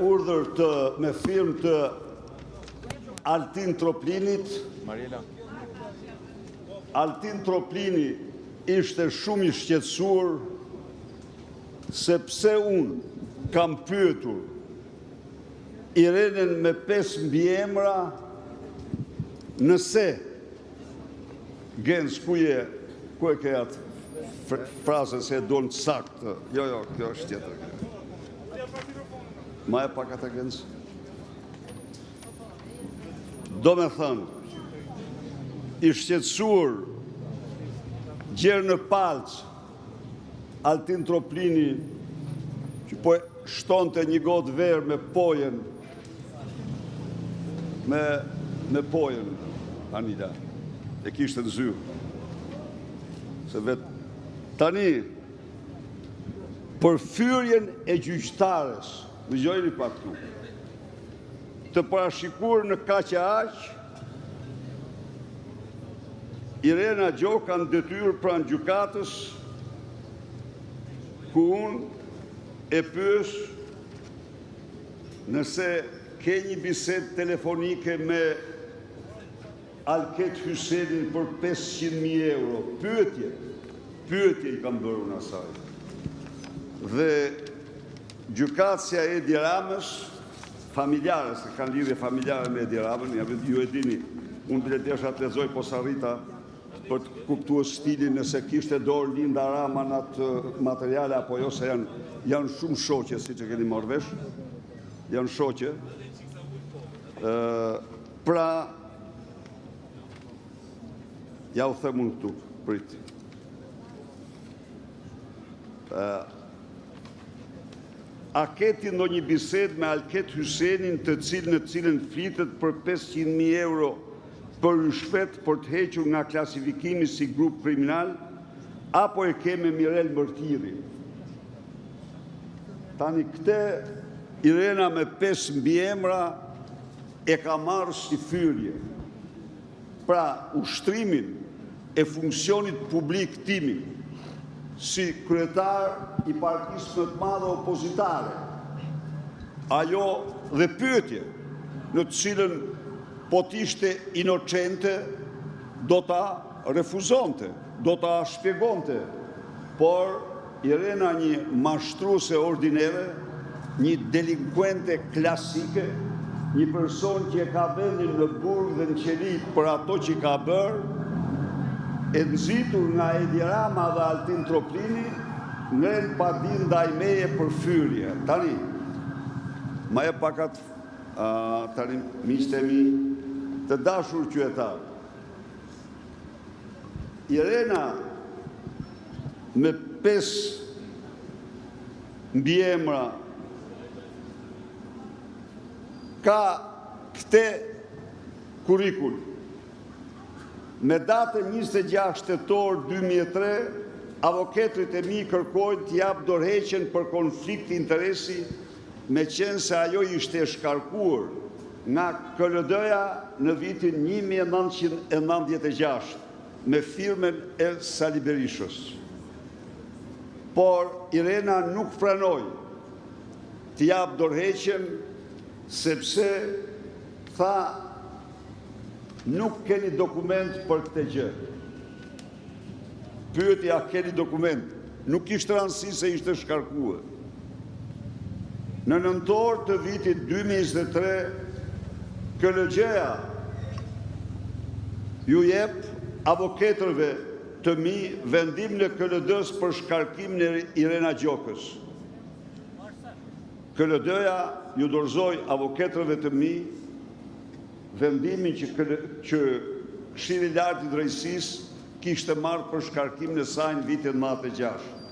urdhër me firmë të Altin Troplinit. Altin Troplini ishte shumë i shqetësuar sepse unë kam pyetur Irenën me 5 mbiemra nëse Gens ku e ke atë frasën se e donë saktë. Jo, kjo është tjetër. Ma e pak atë Gens. Do me thënë, i shqetësuar gjerë në palcë Altin Troplini që po shtonte një gotë verë me pojen me pojen Anida e kishte në zyrë se vetë tani për fyrjen e gjyqtares në gjojni pak tu të parashikur në kaq e aq Irena Gjoka në detyrë pranë gjykatës ku unë e pyes nëse ke një bisedë telefonike me Alket Hysenin për 500.000 euro. Pyetje i kam bërë unë asaj. Dhe gjykatësja e Edi Ramës, familjare, se kanë lidhje familjare me Edi Ramën, ju e dini, unë biletesha të lexoj posarrita për të kuptuar stilin nëse kishte dorë Linda Rama në atë materiale apo jo, se janë shumë shoqe, si që keni marrë vesh, janë shoqe. Pra, ja u them unë këtu, prit. A keti ndonjë bisedë me Alket Hysenin në cilën flitet për 500.000 euro për rishfet për të hequr nga klasifikimi si grup kriminal, apo e ke me Mirel Mërtiri? Tani këte Irena me 5 mbiemra e ka marrë si fyrje. Pra, ushtrimin e funksionit publik timi si kryetar i partisë më të madhe opozitare, ajo dhe pyetje në të cilën po t'ishte inocente, do ta refuzonte, do ta shpjegonte, por Irena një mashtruese ordinere, një delinkuente klasike, një person që e ka vendin në burg dhe në qeli për ato që ka bërë, e nxitur nga Edi Rama dhe Altin Troplini, ngren padin ndaj meje për fyrje. Tani, ma e pakat, tani miqtë e mi, të dashur qytetar. Irena me 5 mbiemra ka këte kurikull. Me datën 26 shtator 2003, avokatët e mi kërkojnë të jap dorëheqjen për konflikt interesi, me qenë se ajo ishte shkarkuar nga KLD-ja në vitin 1996 me firmen e Sali Berishës. Por Irena nuk pranoi të jap dorëheqjen sepse tha nuk keni dokument për këtë gjë. Pyetja, keni dokument? Nuk ishte rëndësi se ishte shkarkuar. Në nëntor të vitit 2023, KLG-ja ju jep avokatërve të mi vendim në KLD-s për shkarkim në Irena Gjokës. KLD-ja ju dorëzoi avokatërve të mi vendimin që Këshilli i Lartë i Drejtësisë kishte marrë për shkarkim në saj në vitin 96.